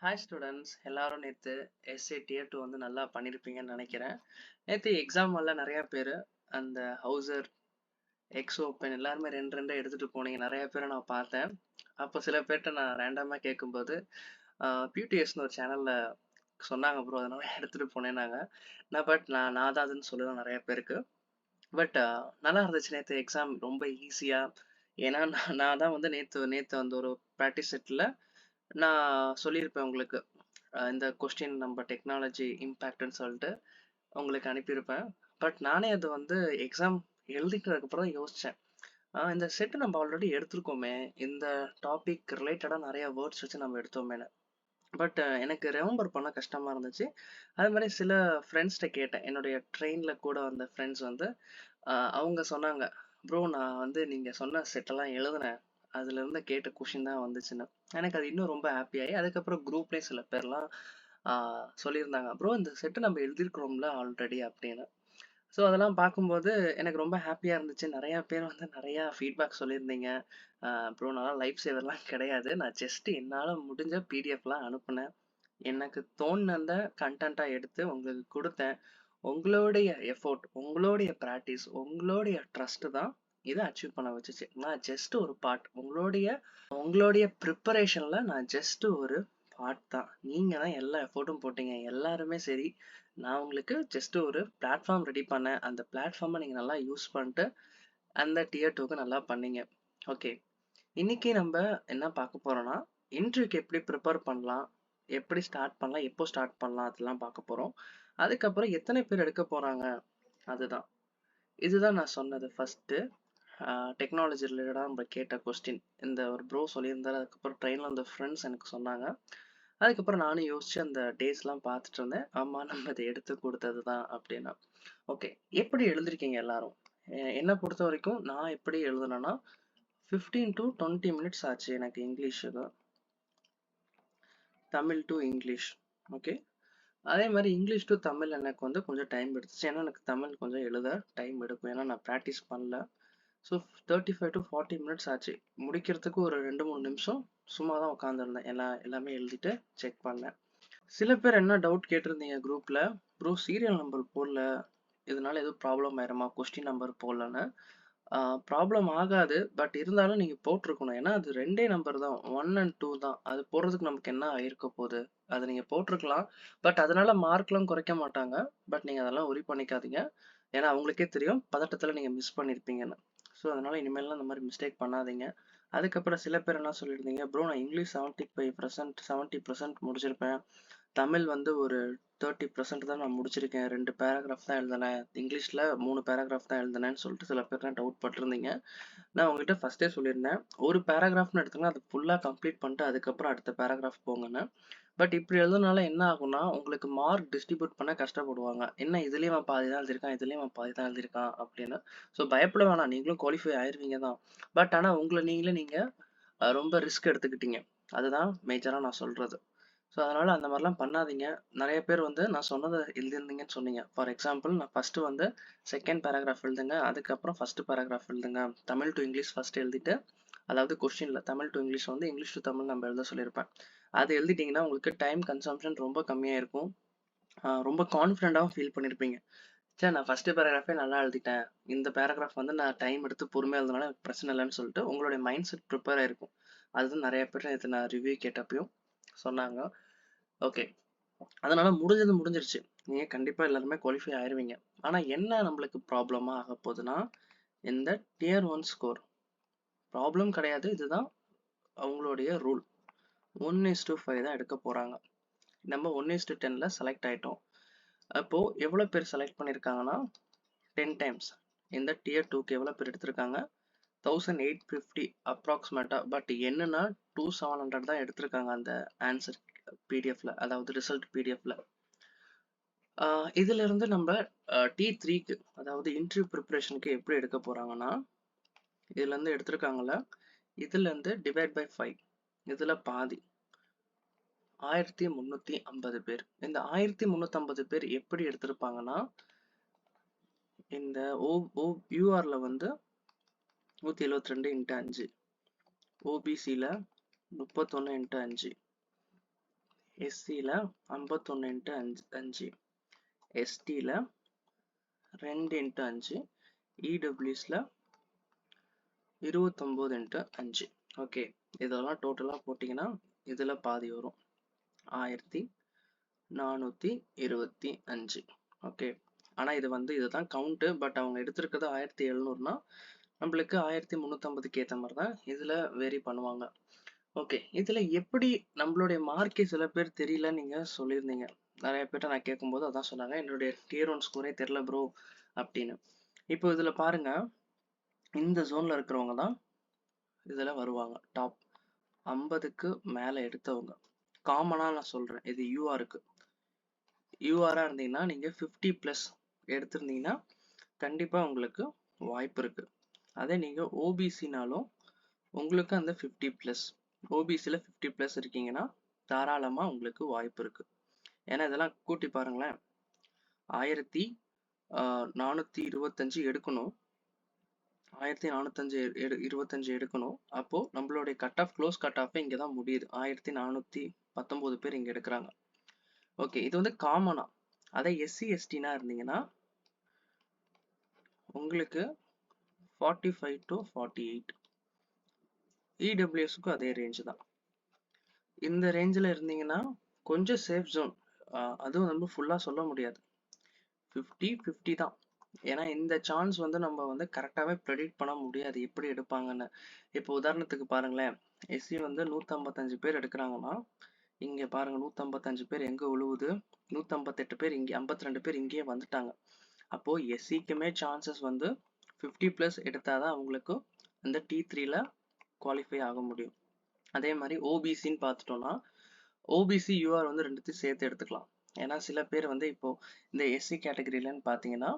Hi students எல்லாரும் நேற்று S A dear 2 வந்து நல்லா பண்ணியிருப்பீங்கன்னு நினைக்கிறேன். நேற்று எக்ஸாம் வரல நிறையா பேர் அந்த ஹவுசர் எக்ஸ் ஓப்பன் எல்லாருமே ரெண்டு ரெண்டு எடுத்துகிட்டு போனீங்க. நிறைய பேரை நான் பார்த்தேன். அப்போ சில பேர்கிட்ட நான் ரேண்டமாக கேட்கும்போது பியூடிஎஸ்னு ஒரு சேனலில் சொன்னாங்க ப்ரோ, அதனால எடுத்துகிட்டு போனேன்னாங்க. நான் தான் அதுன்னு சொல்லுவேன் நிறைய பேருக்கு. பட் நல்லா இருந்துச்சு நேற்று எக்ஸாம், ரொம்ப ஈஸியாக. ஏன்னா நான் தான் வந்து நேற்று அந்த ஒரு ப்ராக்டிஸ் செட்டில் நான் சொல்லியிருப்பேன் உங்களுக்கு. இந்த கொஸ்டின் நம்ம டெக்னாலஜி இம்பேக்ட்னு சொல்லிட்டு உங்களுக்கு அனுப்பியிருப்பேன். பட் நானே அது வந்து எக்ஸாம் எழுதிக்கிறதுக்கப்புறம் தான் யோசித்தேன். இந்த செட்டு நம்ம ஆல்ரெடி எடுத்திருக்கோமே, இந்த டாபிக் ரிலேட்டடாக நிறைய வேர்ட்ஸ் வச்சு நம்ம எடுத்தோமேனு. பட் எனக்கு ரிமெம்பர் பண்ண கஷ்டமாக இருந்துச்சு. அது மாதிரி சில ஃப்ரெண்ட்ஸ்கிட்ட கேட்டேன். என்னுடைய ட்ரெயினில் கூட வந்த ஃப்ரெண்ட்ஸ் வந்து அவங்க சொன்னாங்க, ப்ரோ நான் வந்து நீங்கள் சொன்ன செட்டெல்லாம் எழுதினேன், அதுலேருந்து கேட்ட கொஷின் தான் வந்துச்சுன்னு. எனக்கு அது இன்னும் ரொம்ப ஹாப்பியாகி அதுக்கப்புறம் குரூப்லேயே சில பேர்லாம் சொல்லியிருந்தாங்க, ப்ரோ இந்த செட்டு நம்ம எழுதியிருக்கிறோம்ல ஆல்ரெடி அப்படின்னு. ஸோ அதெல்லாம் பார்க்கும்போது எனக்கு ரொம்ப ஹாப்பியாக இருந்துச்சு. நிறையா பேர் வந்து நிறையா ஃபீட்பேக் சொல்லியிருந்தீங்க. ப்ரோ நான் லைஃப் சேவர்லாம் கிடையாது, நான் ஜஸ்ட் என்னால் முடிஞ்ச பிடிஎஃப்லாம் அனுப்புனேன், எனக்கு தோணுனத கண்டென்ட்டாக எடுத்து உங்களுக்கு கொடுத்தேன். உங்களுடைய எஃபோர்ட், உங்களுடைய ப்ராக்டிஸ், உங்களுடைய ட்ரஸ்ட் தான் இதை அச்சீவ் பண்ண வச்சுச்சு. நான் ஜஸ்ட் ஒரு பார்ட். உங்களுடைய ப்ரிப்பரேஷனில் நான் ஜஸ்ட் ஒரு பார்ட் தான். நீங்கள் தான் எல்லா எஃபோர்ட்டும் போட்டீங்க, எல்லாருமே சரி. நான் உங்களுக்கு ஜஸ்ட் ஒரு பிளாட்ஃபார்ம் ரெடி பண்ணேன். அந்த பிளாட்ஃபார்மை நீங்கள் நல்லா யூஸ் பண்ணிட்டு அந்த டியர் 2க்கு நல்லா பண்ணீங்க. ஓகே, இன்னைக்கு நம்ம என்ன பார்க்க போறோம்னா, இன்டர்வியூக்கு எப்படி ப்ரிப்பேர் பண்ணலாம், எப்படி ஸ்டார்ட் பண்ணலாம், எப்போ ஸ்டார்ட் பண்ணலாம், அதெல்லாம் பார்க்க போறோம். அதுக்கப்புறம் எத்தனை பேர் எடுக்க போறாங்க, அதுதான். இதுதான் நான் சொன்னது ஃபர்ஸ்ட். டெக்னாலஜி ரிலேட்டடாக நம்ம கேட்ட கொஸ்டின். இந்த ஒரு ப்ரோ சொல்லியிருந்தாரு. அதுக்கப்புறம் ட்ரெயினில் அந்த ஃப்ரெண்ட்ஸ் எனக்கு சொன்னாங்க. அதுக்கப்புறம் நானும் யோசிச்சு அந்த டேஸ்லாம் பார்த்துட்டு இருந்தேன். ஆமாம், நம்ம இதை எடுத்து கொடுத்தது தான் அப்படின்னா. ஓகே, எப்படி எழுதிருக்கீங்க எல்லாரும்? என்னை பொறுத்த வரைக்கும் நான் எப்படி எழுதுனேன்னா 15 to 20 மினிட்ஸ் ஆச்சு எனக்கு இங்கிலீஷுக்கு, தமிழ் டு இங்கிலீஷ். ஓகே, அதே மாதிரி இங்கிலீஷ் டு தமிழ் எனக்கு வந்து கொஞ்சம் டைம் எடுத்துச்சு. ஏன்னா எனக்கு தமிழ் கொஞ்சம் எழுத டைம் எடுக்கும், ஏன்னா நான் ப்ராக்டிஸ் பண்ணல. ஸோ 35 to 40 மினிட்ஸ் ஆச்சு. முடிக்கிறதுக்கு ஒரு 2-3 நிமிஷம் சும்மா தான் உட்காந்துருந்தேன். எல்லாமே எழுதிட்டு செக் பண்ணேன். சில பேர் என்ன டவுட் கேட்டிருந்தீங்க குரூப்பில், ப்ரோ சீரியல் நம்பர் போடல, இதனால எதுவும் ப்ராப்ளம் ஆயிருமா, கொஸ்டின் நம்பர் போடலன்னு. ப்ராப்ளம் ஆகாது, பட் இருந்தாலும் நீங்கள் போட்டிருக்கணும். ஏன்னா அது ரெண்டே நம்பர் தான், 1 and 2 தான். அது போடுறதுக்கு நமக்கு என்ன ஆயிருக்க போகுது, அதை நீங்கள் போட்டிருக்கலாம். பட் அதனால மார்க்லாம் குறைக்க மாட்டாங்க. பட் நீங்கள் அதெல்லாம் ஒரி பண்ணிக்காதீங்க. ஏன்னா அவங்களுக்கே தெரியும் பதட்டத்தில் நீங்கள் மிஸ் பண்ணியிருப்பீங்கன்னு. ஸோ அதனால இனிமேல்லாம் இந்த மாதிரி மிஸ்டேக் பண்ணாதீங்க. அதுக்கப்புறம் சில பேர் என்ன சொல்லியிருந்தீங்க, ப்ரோ நான் இங்கிலீஷ் 75% 70% முடிச்சிருப்பேன், தமிழ் வந்து ஒரு 30% தான் நான் முடிச்சிருக்கேன், 2 பேராகிராஃப் தான் எழுதினேன், இங்கிலீஷில் 3 பேராகிராஃப் தான் எழுதினேன்னு சொல்லிட்டு சில பேர்லாம் டவுட் பட்டிருந்தீங்க. நான் உங்ககிட்ட ஃபஸ்ட்டே சொல்லியிருந்தேன், ஒரு பேராகிராஃப்னு எடுத்தீங்கன்னா அதை ஃபுல்லாக கம்ப்ளீட் பண்ணிட்டு அதுக்கப்புறம் அடுத்த பேராகிராஃப் போங்கன்னு. பட் இப்படி எழுதுனால என்ன ஆகும்னா, உங்களுக்கு மார்க் டிஸ்ட்ரிபியூட் பண்ண கஷ்டப்படுவாங்க. என்ன இதுலேயும் அவன் பாதி தான் எழுதியிருக்கான், இதுலேயும் அவன் பாதி தான் எழுதியிருக்கான் அப்படின்னு. ஸோ பயப்பட வேணாம், நீங்களும் குவாலிஃபை ஆயிருவீங்க தான். பட் ஆனால் உங்களை நீங்கள் ரொம்ப ரிஸ்க் எடுத்துக்கிட்டீங்க. அதுதான் மேஜராக நான் சொல்கிறது. ஸோ அதனால் அந்த மாதிரிலாம் பண்ணாதீங்க. நிறைய பேர் வந்து நான் சொன்னதை எழுதியிருந்தீங்கன்னு சொன்னீங்க. ஃபார் எக்ஸாம்பிள் நான் ஃபஸ்ட்டு வந்து செகண்ட் பேராகிராஃப் எழுதுங்க, அதுக்கப்புறம் ஃபஸ்ட்டு பேராகிராஃப் எழுதுங்க. தமிழ் டு இங்கிலீஷ் ஃபஸ்ட்டு எழுதிட்டு, அதாவது கொஸ்டினில் தமிழ் டு இங்கிலீஷ் வந்து இங்கிலீஷ் டு தமிழ் நம்ம எழுத சொல்லியிருப்பேன். அது எழுதிட்டிங்கன்னா உங்களுக்கு டைம் கன்சம்ஷன் ரொம்ப கம்மியாக இருக்கும். ரொம்ப கான்ஃபிடென்ட்டாகவும் ஃபீல் பண்ணியிருப்பீங்க. சரி நான் ஃபஸ்ட்டு பேராகிராஃபே நல்லா எழுதிட்டேன், இந்த பேராகிராஃப் வந்து நான் டைம் எடுத்து பொறுமையாக எழுதுனால எனக்கு பிரச்சனை இல்லைன்னு சொல்லிட்டு உங்களுடைய மைண்ட் செட் ப்ரிப்பேர் ஆகிருக்கும். அதுதான் நிறைய பேர் இது நான் ரிவ்யூ கேட்டப்பையும் சொன்னாங்க. ஓகே, அதனால முடிஞ்சிருச்சு. நீங்க கண்டிப்பா எல்லாருமே குவாலிஃபை ஆயிருவீங்க. ஆனா என்ன நம்மளுக்கு ப்ராப்ளமா ஆக போகுதுன்னா, இந்த டியர் 1 ஸ்கோர் ப்ராப்ளம் கிடையாது. இதுதான் அவங்களுடைய ரூல். 1:5 தான் எடுக்க போறாங்க. நம்ம 1:10ல செலக்ட் ஆயிட்டோம். அப்போ எவ்வளவு பேர் செலக்ட் பண்ணிருக்காங்கன்னா 10 டைம்ஸ். இந்த டியர் 2க்கு எவ்வளவு பேர் எடுத்திருக்காங்க, 1850 அப்ராக்சிமேட்டா. பட் என்னன்னா 2700 தான் எடுத்திருக்காங்க அந்த ஆன்சர் பிடிஎஃப்ல, அதாவது ரிசல்ட் பிடிஎஃப்ல. இதுல இருந்து நம்ம T3க்கு, அதாவது இன்டர்வியூ ப்ரிப்பரேஷனுக்கு எப்படி எடுக்க போறாங்கன்னா, இதுல இருந்து எடுத்திருக்காங்கல்ல, இதுல இருந்து டிவைட் பை 5, இதுல பாதி 1350 பேர். இந்த 1350 பேர் எப்படி எடுத்திருப்பாங்கன்னா, இந்த யூஆர்ல வந்து 172 × 5, ஓபிசியில் 31 × 5, எஸ்சியில் 51 × 5, எஸ்டியில் 2 × 5, இடபிள்யூஎஸில் 29 × 5. ஓகே, இதெல்லாம் டோட்டலாக போட்டிங்கன்னா இதில் பாதி வரும் 1425. ஓகே, ஆனால் இது வந்து இதுதான் கவுண்ட்டு. பட் அவங்க எடுத்திருக்கிறது 1700னா நம்மளுக்கு 1350க்கு ஏற்ற மாதிரி தான் இதில் வேரி பண்ணுவாங்க. ஓகே, இதில் எப்படி நம்மளுடைய மார்க்கே சில பேர் தெரியல நீங்கள் சொல்லியிருந்தீங்க. நிறைய பேர்ட்ட நான் கேட்கும்போது அதான் சொன்னாங்க, என்னுடைய டியர் 1 ஸ்கோரே தெரில ப்ரோ அப்படின்னு. இப்போ இதில் பாருங்க, இந்த ஜோனில் இருக்கிறவங்க தான் இதில் வருவாங்க. டாப் 50க்கு மேலே எடுத்தவங்க காமனாக நான் சொல்கிறேன். இது யூஆருக்கு. யூஆராக இருந்தீங்கன்னா நீங்கள் 50+ எடுத்திருந்தீங்கன்னா கண்டிப்பாக உங்களுக்கு வாய்ப்பு இருக்குது. அதே நீங்கள் ஓபிசினாலும் உங்களுக்கு அந்த 50+, ஓபிசியில் 50+ இருக்கீங்கன்னா தாராளமாக உங்களுக்கு வாய்ப்பு இருக்குது. ஏன்னா இதெல்லாம் கூட்டி பாருங்களேன், 1425 எடுக்கணும், 1425 எடுக்கணும். அப்போது நம்மளுடைய கட் ஆஃப், க்ளோஸ் கட் ஆஃபே இங்கே தான் முடியுது. 1419 பேர் இங்கே எடுக்கிறாங்க. ஓகே, இது வந்து காமனா. அதே எஸ்சி எஸ்டினா இருந்தீங்கன்னா உங்களுக்கு 45 to 48. இடபிள்யூஎஸ்க்கும் அதே ரேஞ்சு தான். இந்த ரேஞ்சில் இருந்தீங்கன்னா கொஞ்சம் சேஃப் ஜோன். அதுவும் நம்ம ஃபுல்லாக சொல்ல முடியாது, 50-50 தான். ஏன்னா இந்த சான்ஸ் வந்து நம்ம வந்து கரெக்டாகவே ப்ரெடிக்ட் பண்ண முடியாது எப்படி எடுப்பாங்கன்னு. இப்போ உதாரணத்துக்கு பாருங்களேன், எஸ்சி வந்து 155 பேர் எடுக்கிறாங்கன்னா இங்கே பாருங்க, 155 பேர் எங்கே விழுவுது, 158 பேர் இங்கே, 52 பேர் இங்கேயே வந்துட்டாங்க. அப்போது எஸ்சிக்குமே சான்சஸ் வந்து 50+ எடுத்தால் தான் அவங்களுக்கு அந்த T3ல குவாலிஃபை ஆக முடியும். அதே மாதிரி ஓபிசின்னு பார்த்துட்டோம்னா ஓபிசி யூஆர் வந்து ரெண்டுத்தையும் சேர்த்து எடுத்துக்கலாம். ஏன்னா சில பேர் வந்து இப்போது இந்த எஸ்சி கேட்டகரியிலன்னு பார்த்தீங்கன்னா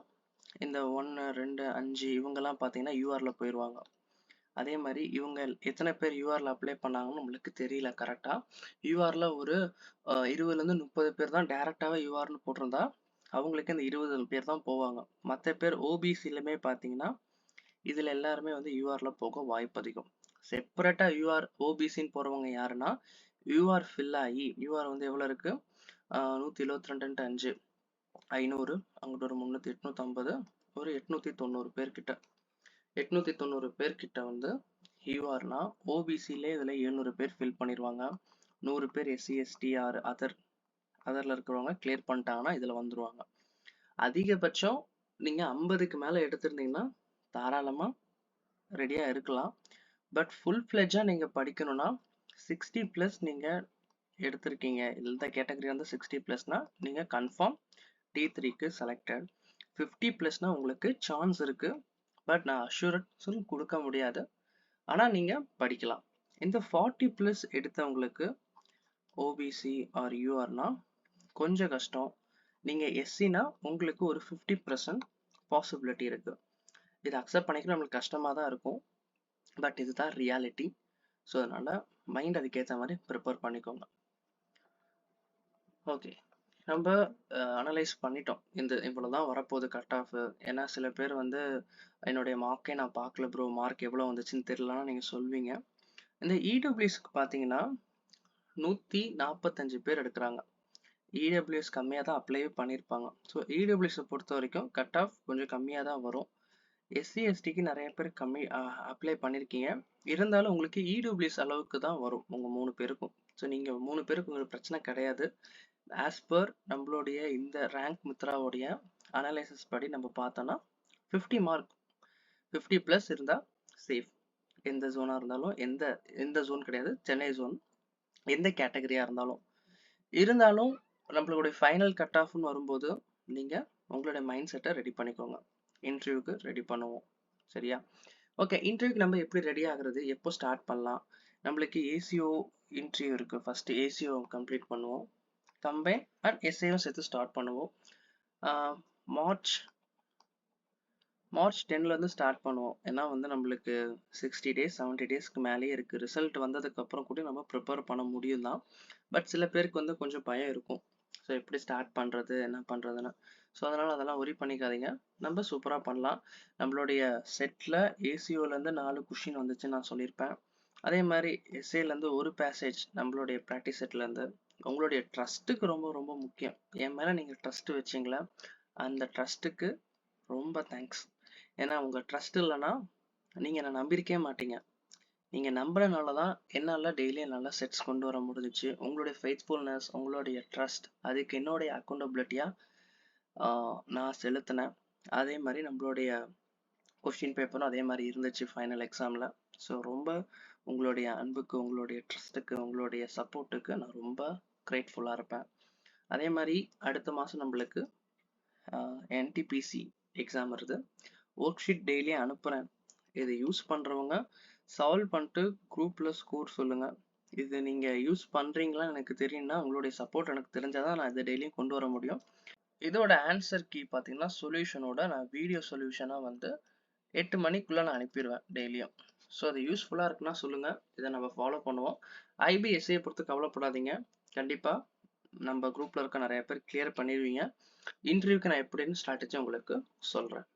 இந்த 1, 2, 5 இவங்கெல்லாம் பார்த்தீங்கன்னா யூஆரில் போயிடுவாங்க. அதே மாதிரி இவங்க எத்தனை பேர் யூஆரில் அப்ளை பண்ணாங்கன்னு நம்மளுக்கு தெரியல கரெக்டாக. யூஆரில் ஒரு 20லேருந்து 30 பேர் தான் டேரெக்டாகவே யூஆர்னு போட்டிருந்தா அவங்களுக்கு இந்த 20 பேர் தான் போவாங்க. மற்ற பேர் ஓபிசிலுமே பார்த்தீங்கன்னா இதில் எல்லாருமே வந்து யூஆரில் போக வாய்ப்பு அதிகம். செப்பரேட்டாக யூஆர் ஓபிசின்னு போகிறவங்க யாருன்னா, யூஆர் ஃபில் ஆகி, யூஆர் வந்து எவ்வளோ இருக்குது, 172 × 5, 500, அங்கிட்ட ஒரு 300, 850, ஒரு 890 பேர்கிட்ட, 890 பேர்கிட்ட வந்து யூஆர்னா ஓபிசிலே இதில் 700 பேர் ஃபில் பண்ணிடுவாங்க. 100 பேர் எஸ்சி எஸ்டி ஆர் அதரில் இருக்கிறவங்க கிளியர் பண்ணிட்டாங்கன்னா இதில் வந்துடுவாங்க. அதிகபட்சம் நீங்கள் 50க்கு மேலே எடுத்திருந்தீங்கன்னா தாராளமாக ரெடியாக இருக்கலாம். பட் ஃபுல் ஃப்ளெட்ஜாக நீங்கள் படிக்கணும்னா 60+ நீங்கள் எடுத்திருக்கீங்க, இந்த கேட்டகரி வந்து 60+னா நீங்கள் கன்ஃபார்ம் T3க்கு செலக்டட். 50+னா உங்களுக்கு சான்ஸ் இருக்குது, பட் நான் அஷூரன்ஸும் கொடுக்க முடியாது. ஆனால் நீங்கள் படிக்கலாம். இந்த 40+ எடுத்தவங்களுக்கு ஓபிசி ஆர் யூஆர்னா கொஞ்சம் கஷ்டம். நீங்கள் எஸ்சினா உங்களுக்கு ஒரு 50% பாசிபிலிட்டி இருக்குது. இதை அக்செப்ட் பண்ணிக்க நம்மளுக்கு கஷ்டமாக தான் இருக்கும், பட் இதுதான் ரியாலிட்டி. ஸோ அதனால் மைண்ட் அதுக்கேற்ற மாதிரி ப்ரிப்பேர் பண்ணிக்கோங்க. ஓகே, நம்ம அனலைஸ் பண்ணிட்டோம், இந்த இவ்வளோ தான் வரப்போகுது கட் ஆஃப். ஏன்னா சில பேர் வந்து என்னுடைய மார்க்கே நான் பார்க்கல ப்ரோ, மார்க் எவ்வளோ வந்துச்சுன்னு தெரியலனா நீங்கள் சொல்வீங்க. இந்த இடபிள்யூஎஸ்க்கு பார்த்தீங்கன்னா 145 பேர் எடுக்கிறாங்க. இடபிள்யூஎஸ் கம்மியாக தான் அப்ளை பண்ணியிருப்பாங்க. ஸோ இடபிள்யூஎஸை பொறுத்த வரைக்கும் கட் ஆஃப் கொஞ்சம் கம்மியாக தான் வரும். எஸ்சி எஸ்டிக்கு நிறைய பேர் கம்மி அப்ளை பண்ணியிருக்கீங்க, இருந்தாலும் உங்களுக்கு இடபிள்யூஎஸ் அளவுக்கு தான் வரும் உங்கள் 3 பேருக்கும். ஸோ நீங்கள் 3 பேருக்கு உங்களுக்கு பிரச்சனை கிடையாது. ஆஸ் பர் நம்மளுடைய இந்த ரேங்க் மித்ராவுடைய அனலைசிஸ் படி நம்ம பார்த்தோன்னா 50 மார்க் 50+ இருந்தால் சேஃப். எந்த ஜோனாக இருந்தாலும், எந்த ஜோன் கிடையாது, சென்னை ஜோன், எந்த கேட்டகரியாக இருந்தாலும் நம்மளுடைய ஃபைனல் கட் ஆஃப்னு வரும்போது நீங்கள் உங்களுடைய மைண்ட் செட்டை ரெடி பண்ணிக்கோங்க. இன்டர்வியூக்கு ரெடி பண்ணுவோம், சரியா? ஓகே, இன்டர்வியூக்கு நம்ம எப்படி ரெடி ஆகுறது, எப்போ ஸ்டார்ட் பண்ணலாம்? நம்மளுக்கு ஏசிஓ இன்டர்வியூ இருக்குது. ஃபஸ்ட்டு ஏசிஓ கம்ப்ளீட் பண்ணுவோம், கம்பைன் அண்ட் எஸ்ஏயும் சேர்த்து ஸ்டார்ட் பண்ணுவோம். மார்ச் 10லேருந்து ஸ்டார்ட் பண்ணுவோம். ஏன்னா வந்து நம்மளுக்கு 60 days 70 daysக்கு மேலேயே இருக்குது. ரிசல்ட் வந்ததுக்கப்புறம் கூட நம்ம ப்ரிப்பேர் பண்ண முடியும் தான். பட் சில பேருக்கு வந்து கொஞ்சம் பயம் இருக்கும், ஸோ எப்படி ஸ்டார்ட் பண்ணுறது, என்ன பண்ணுறதுன்னு. ஸோ அதனால் அதெல்லாம் ஒரி பண்ணிக்காதீங்க, நம்ம சூப்பராக பண்ணலாம். நம்மளுடைய செட்டில் ஏசிஓலேருந்து 4 கொஷின் வந்துச்சுன்னு நான் சொல்லியிருப்பேன். அதே மாதிரி எஸ்ஏலேருந்து ஒரு பேசேஜ் நம்மளுடைய ப்ராக்டிஸ் செட்லேருந்து, உங்களுடைய ட்ரஸ்ட்டுக்கு ரொம்ப ரொம்ப முக்கியம். என் மேல நீங்க ட்ரஸ்ட் வச்சீங்களா, அந்த ட்ரஸ்ட்டுக்கு ரொம்ப தேங்க்ஸ். ஏன்னா உங்க ட்ரஸ்ட் இல்லைன்னா நீங்க என்ன நம்பியிருக்கவே மாட்டீங்க. நீங்க நம்புனனால தான் என்னால டெய்லி என்னால செட்ஸ் கொண்டு வர முடிஞ்சுச்சு. உங்களுடைய ஃபெய்த்ஃபுல்னஸ், உங்களுடைய ட்ரஸ்ட் அதுக்கு என்னுடைய அக்கவுண்டபிலிட்டியா நான் செலுத்தினேன். அதே மாதிரி நம்மளுடைய கொஸ்டின் பேப்பரும் அதே மாதிரி இருந்துச்சு ஃபைனல் எக்ஸாமில். ஸோ ரொம்ப உங்களுடைய அன்புக்கு, உங்களுடைய ட்ரஸ்ட்டுக்கு, உங்களுடைய சப்போர்ட்டுக்கு நான் ரொம்ப கிரேட்ஃபுல்லாக இருப்பேன். அதே மாதிரி அடுத்த மாதம் நம்மளுக்கு என்டிபிசி எக்ஸாம் வருது. ஒர்க் ஷீட் டெய்லி அனுப்புகிறேன். இதை யூஸ் பண்ணுறவங்க சால்வ் பண்ணிட்டு குரூப்பில் ஸ்கோர் சொல்லுங்கள். இது நீங்கள் யூஸ் பண்ணுறீங்களான்னு எனக்கு தெரியும்னா, உங்களுடைய சப்போர்ட் எனக்கு தெரிஞ்சால் தான் நான் இதை டெய்லியும் கொண்டு வர முடியும். இதோட ஆன்சர் கீ பார்த்தீங்கன்னா சொல்யூஷனோட நான் வீடியோ சொல்யூஷனாக வந்து 8 மணிக்குள்ளே நான் அனுப்பிடுவேன் டெய்லியும். ஸோ அது யூஸ்ஃபுல்லாக இருக்குன்னா சொல்லுங்கள், இதை நம்ம ஃபாலோ பண்ணுவோம். ஐபிஎஸ்சியை பொறுத்து கவலைப்படாதீங்க, கண்டிப்பாக நம்ம குரூப்பில் இருக்க நிறைய பேர் கிளியர் பண்ணிடுவீங்க. இன்டர்வியூக்கு நான் எப்படின்னு ஸ்ட்ராட்டஜி உங்களுக்கு சொல்கிறேன்.